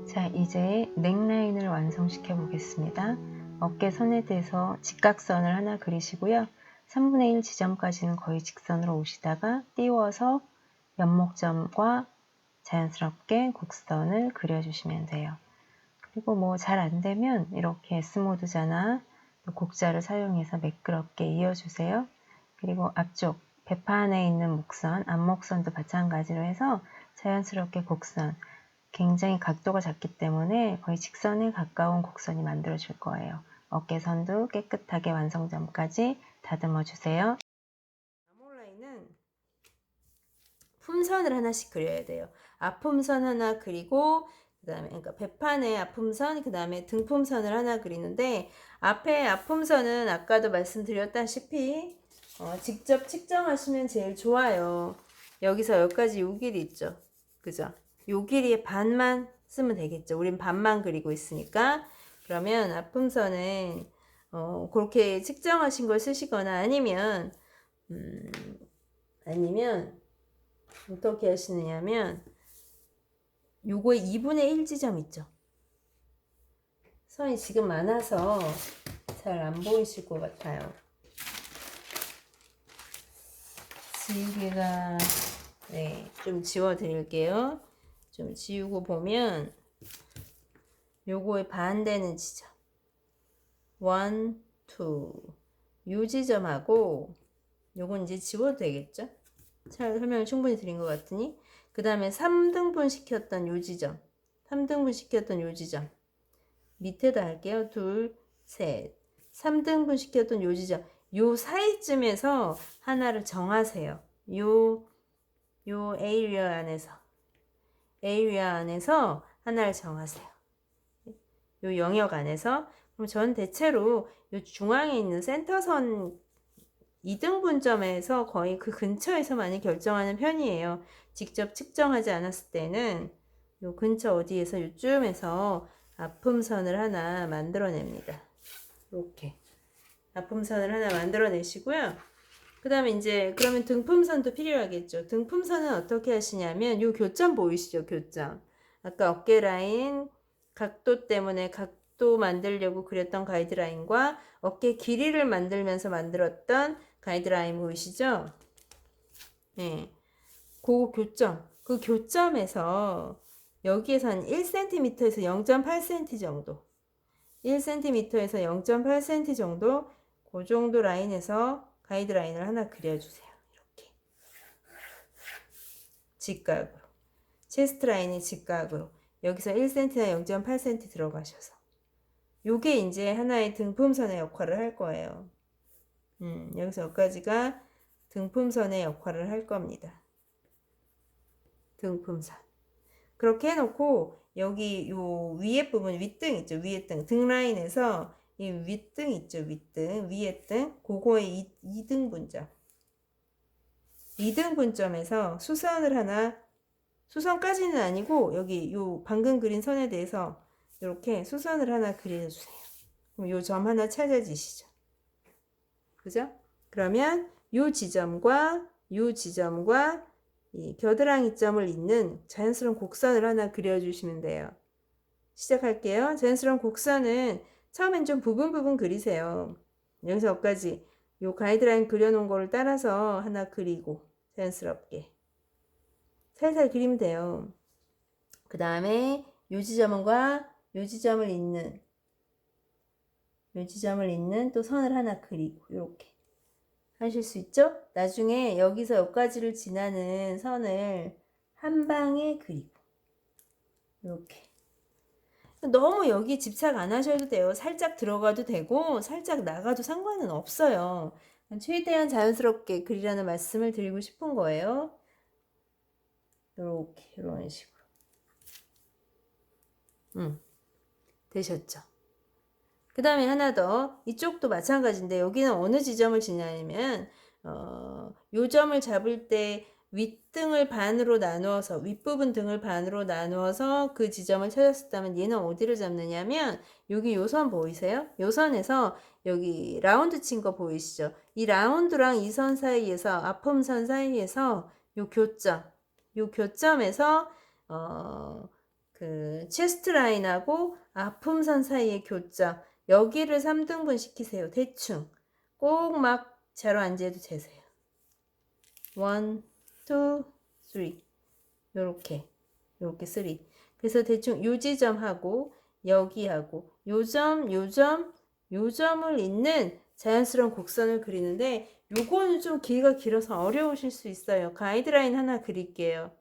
자, 이제 넥라인을 완성시켜 보겠습니다. 어깨선에 대해서 직각선을 하나 그리시고요. 3분의 1 지점까지는 거의 직선으로 오시다가 띄워서 연목점과 자연스럽게 곡선을 그려주시면 돼요. 그리고 뭐 잘 안되면 이렇게 S모드자나 곡자를 사용해서 매끄럽게 이어주세요. 그리고 앞쪽 배판에 있는 목선, 앞목선도 마찬가지로 해서 자연스럽게 곡선, 굉장히 각도가 작기 때문에 거의 직선에 가까운 곡선이 만들어질 거예요. 어깨선도 깨끗하게 완성점까지 다듬어 주세요. 아몰라인은 품선을 하나씩 그려야 돼요. 앞품선 하나 그리고 그 다음에 그러니까 배판에 앞품선, 그 다음에 등품선을 하나 그리는데 앞에 앞품선은 아까도 말씀드렸다시피 직접 측정하시면 제일 좋아요. 여기서 여기까지 요 길이 있죠. 그죠? 요 길이의 반만 쓰면 되겠죠. 우린 반만 그리고 있으니까. 그러면 앞품선은 그렇게 측정하신 걸 쓰시거나 아니면 어떻게 하시느냐면 요거에 2분의 1 지점 있죠. 선이 지금 많아서 잘 안 보이실 것 같아요. 지우개가 좀 지워 드릴게요. 좀 지우고 보면 요거에 반대는 지점 1, 2 요 지점하고 요건 이제 지워도 되겠죠? 잘 설명을 충분히 드린 것 같으니 그 다음에 3등분 시켰던 요 지점 3등분 시켰던 요 지점 밑에다 할게요. 둘, 셋 3등분 시켰던 요 지점 요 사이쯤에서 하나를 정하세요. 요 에이리어 안에서 하나를 정하세요. 요 영역 안에서. 그럼 전 대체로 요 중앙에 있는 센터선 2등분점에서 거의 그 근처에서 많이 결정하는 편이에요. 직접 측정하지 않았을 때는 요 근처 어디에서 요쯤에서 아픔선을 하나 만들어냅니다. 이렇게 아픔선을 하나 만들어내시고요. 그 다음에 이제 그러면 등품선도 필요하겠죠. 등품선은 어떻게 하시냐면 요 교점 보이시죠? 교점. 아까 어깨 라인 각도 때문에 각도 만들려고 그렸던 가이드라인과 어깨 길이를 만들면서 만들었던 가이드라인 보이시죠? 네. 그 교점. 그 교점에서 여기에서 한 1cm에서 0.8cm 정도. 1cm에서 0.8cm 정도 그 정도 라인에서 가이드라인을 하나 그려주세요. 이렇게 직각으로 체스트 라인이 직각으로 여기서 1cm나 0.8cm 들어가셔서 요게 이제 하나의 등품선의 역할을 할 거예요. 여기서 여기까지가 등품선의 역할을 할 겁니다. 등품선 그렇게 해놓고 여기 요 위에 부분 윗등 있죠. 위에 등 라인에서 이 윗등 있죠. 윗등 위에 등 그거의 2등분점 2등분점에서 수선을 하나 수선까지는 아니고 여기 요 방금 그린 선에 대해서 이렇게 수선을 하나 그려주세요. 그럼 요 점 하나 찾아지시죠. 그죠? 그러면 요 지점과 이 겨드랑이 점을 잇는 자연스러운 곡선을 하나 그려주시면 돼요. 시작할게요. 자연스러운 곡선은 처음엔 좀 부분 그리세요. 여기서 여기까지 요 가이드라인 그려놓은 거를 따라서 하나 그리고 자연스럽게 살살 그리면 돼요. 그 다음에 요 지점과 요 지점을 잇는 또 선을 하나 그리고 이렇게 하실 수 있죠? 나중에 여기서 여기까지를 지나는 선을 한 방에 그리고 이렇게 너무 여기 집착 안 하셔도 돼요. 살짝 들어가도 되고 살짝 나가도 상관은 없어요. 최대한 자연스럽게 그리라는 말씀을 드리고 싶은 거예요. 이렇게 이런 식으로 되셨죠? 그 다음에 하나 더 이쪽도 마찬가지인데 여기는 어느 지점을 지나냐면 요 점을 잡을 때 윗등을 반으로 나누어서 윗부분 등을 반으로 나누어서 그 지점을 찾았었다면 얘는 어디를 잡느냐면 여기 요 선 보이세요? 요 선에서 여기 라운드 친 거 보이시죠? 이 라운드랑 이 선 사이에서 앞음선 사이에서 요 교점에서 그 체스트 라인하고 아픔선 사이의 교점 여기를 3등분 시키세요. 대충 꼭 막 제로 안 재도 재세요. 1, 2, 3 요렇게 3. 그래서 대충 요 지점하고 여기하고 요 점을 잇는 자연스러운 곡선을 그리는데 요거는 좀 길이가 길어서 어려우실 수 있어요. 가이드라인 하나 그릴게요.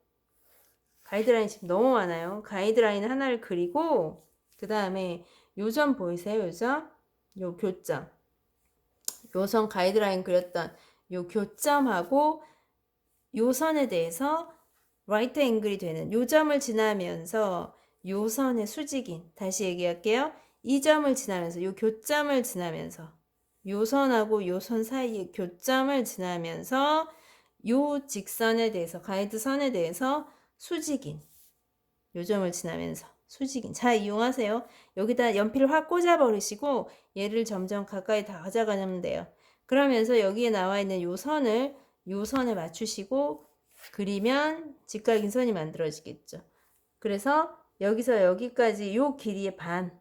가이드라인 지금 너무 많아요. 가이드라인 하나를 그리고 그 다음에 요점 보이세요? 요 교점. 요선 가이드라인 그렸던 요 교점하고 요 선에 대해서 라이트 앵글이 되는 요 점을 지나면서 요 선의 수직인 다시 얘기할게요. 이 점을 지나면서 요 교점을 지나면서 요 선하고 요 선 사이의 교점을 지나면서 요 직선에 대해서 가이드 선에 대해서 수직인 요 점을 지나면서 수직인 잘 이용하세요. 여기다 연필을 확 꽂아 버리시고 얘를 점점 가까이 다 가져가면 돼요. 그러면서 여기에 나와 있는 요 선에 맞추시고 그리면 직각인 선이 만들어지겠죠. 그래서 여기서 여기까지 요 길이의 반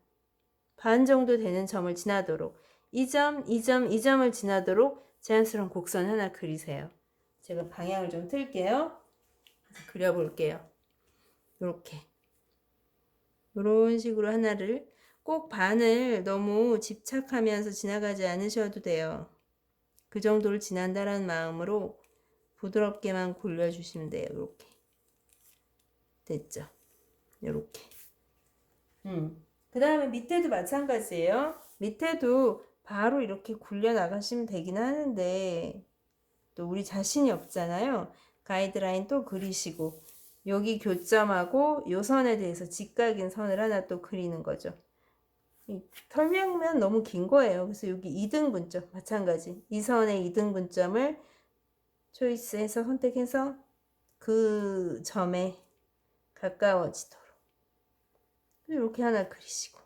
정도 되는 점을 지나도록 이 점을 지나도록 자연스러운 곡선 하나 그리세요. 제가 방향을 좀 틀게요. 그려볼게요. 이렇게 이런 식으로 하나를 꼭 반을 너무 집착하면서 지나가지 않으셔도 돼요. 그 정도를 지난다라는 마음으로 부드럽게만 굴려주시면 돼요. 이렇게 됐죠? 이렇게. 그 다음에 밑에도 마찬가지예요. 밑에도 바로 이렇게 굴려 나가시면 되긴 하는데 또 우리 자신이 없잖아요. 가이드라인 또 그리시고 여기 교점하고 요 선에 대해서 직각인 선을 하나 또 그리는 거죠. 설명만 너무 긴 거예요. 그래서 여기 2등분점 마찬가지. 이 선의 2등분점을 초이스해서 선택해서 그 점에 가까워지도록 이렇게 하나 그리시고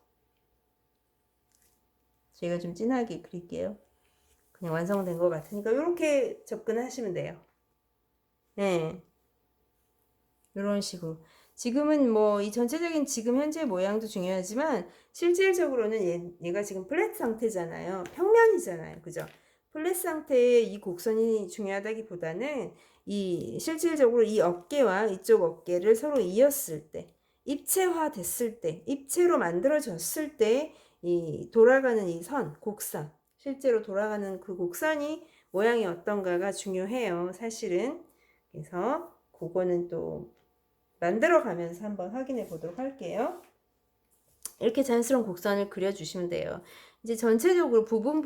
제가 좀 진하게 그릴게요. 그냥 완성된 것 같으니까 이렇게 접근하시면 돼요. 네, 이런 식으로. 지금은 뭐 이 전체적인 지금 현재 모양도 중요하지만 실질적으로는 얘가 지금 플랫 상태잖아요. 평면이잖아요. 그죠? 플랫 상태의 이 곡선이 중요하다기보다는 이 실질적으로 이 어깨와 이쪽 어깨를 서로 이었을 때 입체화 됐을 때 입체로 만들어졌을 때 이 돌아가는 이 선, 곡선 실제로 돌아가는 그 곡선이 모양이 어떤가가 중요해요. 사실은. 그래서 그거는 또 만들어 가면서 한번 확인해 보도록 할게요. 이렇게 자연스러운 곡선을 그려주시면 돼요. 이제 전체적으로 부분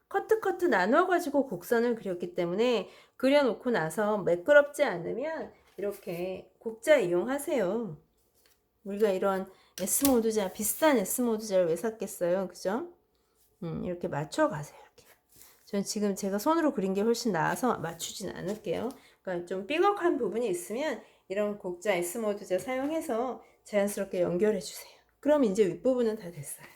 커트 나눠 가지고 곡선을 그렸기 때문에 그려놓고 나서 매끄럽지 않으면 이렇게 곡자 이용하세요. 우리가 이런 S모드자 비싼 S모드자를 왜 샀겠어요, 그죠? 이렇게 맞춰 가세요. 이렇게. 전 지금 제가 손으로 그린 게 훨씬 나아서 맞추진 않을게요. 그러니까 좀 삐걱한 부분이 있으면 이런 곡자 S모드자 사용해서 자연스럽게 연결해 주세요. 그럼 이제 윗부분은 다 됐어요.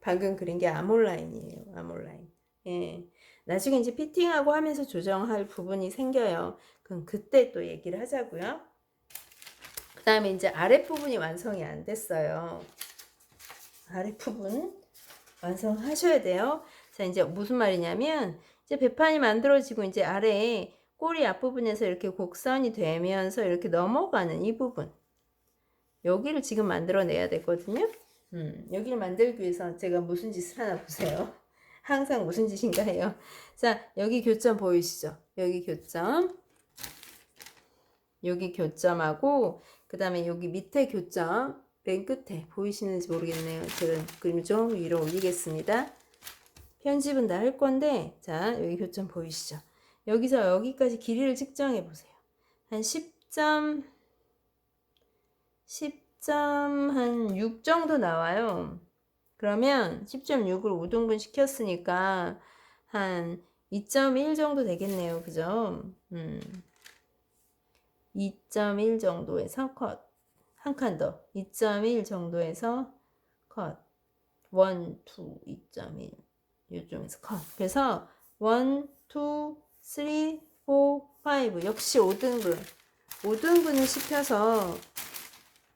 방금 그린 게 아몰라인이에요. 아몰라인. 예. 나중에 이제 피팅하고 하면서 조정할 부분이 생겨요. 그럼 그때 또 얘기를 하자고요. 그 다음에 이제 아랫부분이 완성이 안 됐어요. 아랫부분 완성하셔야 돼요. 자, 이제 무슨 말이냐면 이제 배판이 만들어지고 이제 아래에 꼬리 앞부분에서 이렇게 곡선이 되면서 이렇게 넘어가는 이 부분 여기를 지금 만들어내야 되거든요. 여기를 만들기 위해서 제가 무슨 짓을 하나 보세요. 항상 무슨 짓인가 해요. 자, 여기 교점 보이시죠? 여기 교점하고 그 다음에 여기 밑에 교점 맨 끝에 보이시는지 모르겠네요. 제가 그림 좀 위로 올리겠습니다. 편집은 다 할 건데 자, 여기 교점 보이시죠? 여기서 여기까지 길이를 측정해 보세요. 한 10점 한 6 정도 나와요. 그러면 10.6을 5등분 시켰으니까 한 2.1 정도 되겠네요. 그죠? 2.1 정도에서 컷. 한 칸 더. 2.1 정도에서 컷. 1, 2, 2.1. 요쯤에서 컷. 그래서 1, 2, 3, 4, 5. 역시 5등분. 5등분을 시켜서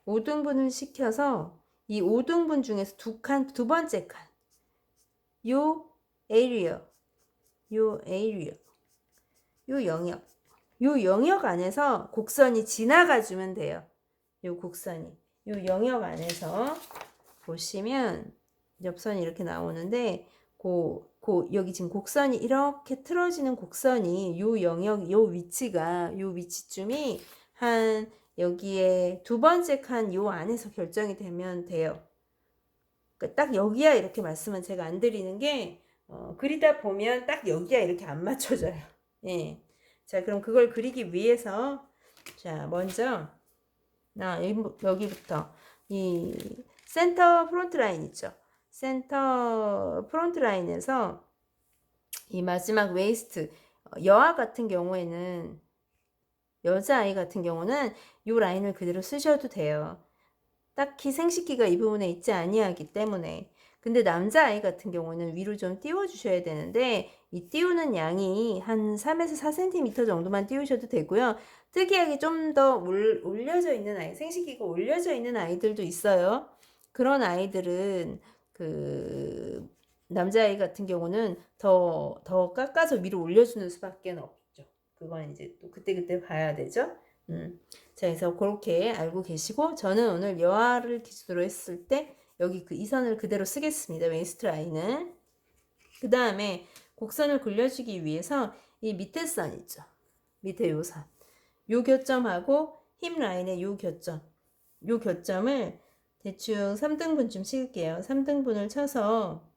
5등분을 시켜서 이 5등분 중에서 두 번째 칸, 요 에리어, 요 영역 안에서 곡선이 지나가주면 돼요. 요 곡선이, 요 영역 안에서 보시면 옆선이 이렇게 나오는데, 여기 지금 곡선이 이렇게 틀어지는 곡선이 요 영역, 요 위치쯤이 한 여기에 두 번째 칸 요 안에서 결정이 되면 돼요. 그러니까 딱 여기야 이렇게 말씀은 제가 안 드리는 게, 그리다 보면 딱 여기야 이렇게 안 맞춰져요. 예. 자, 그럼 그걸 그리기 위해서, 자, 먼저, 여기부터, 이 센터 프론트 라인 있죠? 센터 프론트 라인에서 이 마지막 웨이스트, 여자아이 같은 경우는 이 라인을 그대로 쓰셔도 돼요. 딱히 생식기가 이 부분에 있지 아니하기 때문에. 근데 남자아이 같은 경우는 위로 좀 띄워 주셔야 되는데, 이 띄우는 양이 한 3에서 4cm 정도만 띄우셔도 되고요. 특이하게 좀 더 올려져 있는 아이, 생식기가 올려져 있는 아이들도 있어요. 그런 아이들은 남자아이 같은 경우는 더 깎아서 위로 올려주는 수밖에 없죠. 그건 이제 또 그때그때 봐야 되죠. 자, 그래서 그렇게 알고 계시고, 저는 오늘 여아를 기준으로 했을 때 여기 이 선을 그대로 쓰겠습니다. 웨이스트 라인은. 그 다음에 곡선을 굴려주기 위해서 이 밑에 선 있죠. 밑에 요 선. 요 교점하고 힙 라인의 요 교점을 대충 3등분쯤 칠게요. 3등분을 쳐서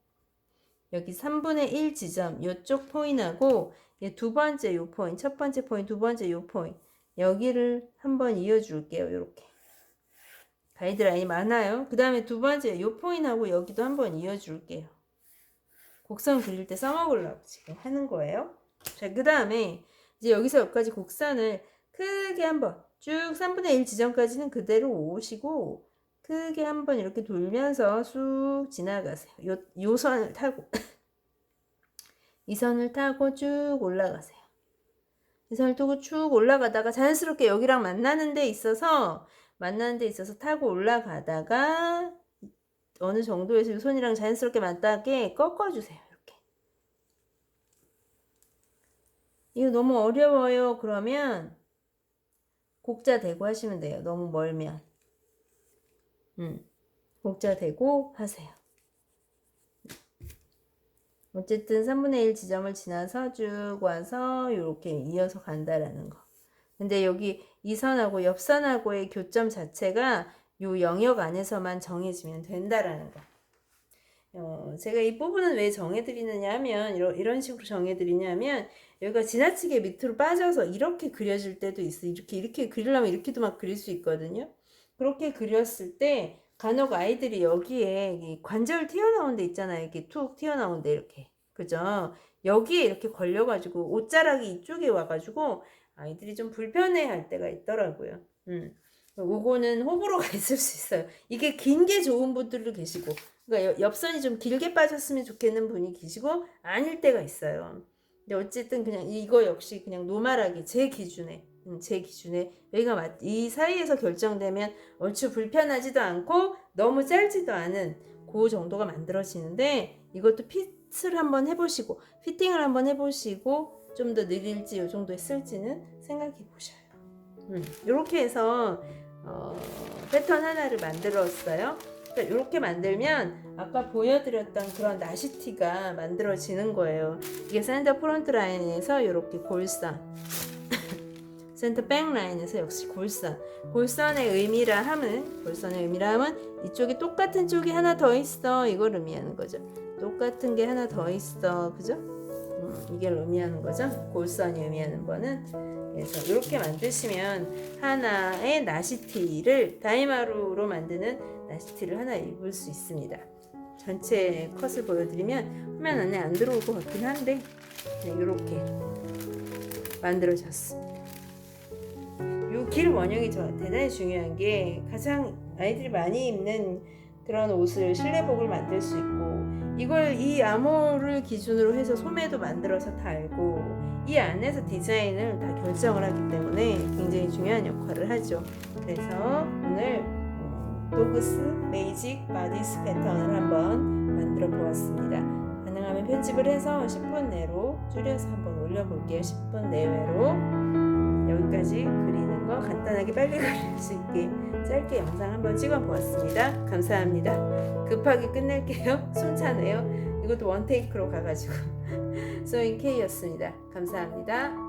여기 3분의 1 지점, 요쪽 포인트하고 두 번째 요 포인트, 첫 번째 포인트, 두 번째 요 포인트, 여기를 한번 이어줄게요. 이렇게 가이드라인이 많아요. 그 다음에 두 번째 요 포인트하고 여기도 한번 이어줄게요. 곡선 그릴 때 써먹으려고 지금 하는 거예요. 자, 그 다음에 이제 여기서 여기까지 곡선을 크게 한번 쭉 3분의 1 지점까지는 그대로 오시고, 크게 한번 이렇게 돌면서 쑥 지나가세요. 요 선을 타고 이 선을 타고 쭉 올라가세요. 이 선을 타고 쭉 올라가다가 자연스럽게 여기랑 만나는 데 있어서 타고 올라가다가 어느 정도에서 이 손이랑 자연스럽게 맞닿게 꺾어주세요. 이렇게. 이거 너무 어려워요. 그러면 곡자 대고 하시면 돼요. 너무 멀면. 곡자 대고 하세요. 어쨌든 3분의 1 지점을 지나서 쭉 와서 이렇게 이어서 간다라는 거. 근데 여기 이 선하고 옆 선하고의 교점 자체가 요 영역 안에서만 정해지면 된다라는 거. 제가 이 부분은 왜 정해드리느냐 하면, 이런 식으로 정해드리냐면, 여기가 지나치게 밑으로 빠져서 이렇게 그려질 때도 있어요. 이렇게 그리려면 이렇게도 막 그릴 수 있거든요. 그렇게 그렸을 때 간혹 아이들이 여기에 관절 튀어나온 데 있잖아요. 이렇게 툭 튀어나온 데 이렇게. 그죠? 여기에 이렇게 걸려가지고 옷자락이 이쪽에 와가지고 아이들이 좀 불편해 할 때가 있더라고요. 요거는 호불호가 있을 수 있어요. 이게 긴 게 좋은 분들도 계시고, 그러니까 옆선이 좀 길게 빠졌으면 좋겠는 분이 계시고, 아닐 때가 있어요. 근데 어쨌든 그냥 이거 역시 그냥 노멀하게 제 기준에 여기가 이 사이에서 결정되면 얼추 불편하지도 않고 너무 짧지도 않은 그 정도가 만들어지는데, 이것도 핏을 한번 해보시고 피팅을 한번 해보시고 좀 더 느릴지 이 정도에 쓸지는 생각해 보셔요. 이렇게 해서 패턴 하나를 만들었어요. 그러니까 이렇게 만들면 아까 보여드렸던 그런 나시티가 만들어지는 거예요. 이게 센터 프론트 라인에서 이렇게 골선, 센터 백 라인에서 역시 골선의 의미라 함은 이쪽에 똑같은 쪽이 하나 더 있어, 이걸 의미하는 거죠. 똑같은 게 하나 더 있어, 그죠? 이걸 의미하는 거죠. 골선이 의미하는 거는. 그래서 이렇게 만드시면 하나의 나시티를, 다이마루로 만드는 나시티를 하나 입을 수 있습니다. 전체 컷을 보여드리면 화면 안에 안 들어올 것 같긴 한데, 이렇게 만들어졌습니다. 이 길 원형이 대단히 중요한 게, 가장 아이들이 많이 입는 그런 옷을, 실내복을 만들 수 있고, 이 암호를 기준으로 해서 소매도 만들어서 달고, 이 안에서 디자인을 다 결정을 하기 때문에 굉장히 중요한 역할을 하죠. 그래서 오늘 도그스 베이직 바디스 패턴을 한번 만들어 보았습니다. 가능하면 편집을 해서 10분 내로 줄여서 한번 올려볼게요. 10분 내외로 여기까지 그리는 거 간단하게 빨리 그릴 수 있게 짧게 영상 한번 찍어 보았습니다. 감사합니다. 급하게 끝낼게요. 숨차네요. 이것도 원테이크로 가가지고 소잉 K였습니다. 감사합니다.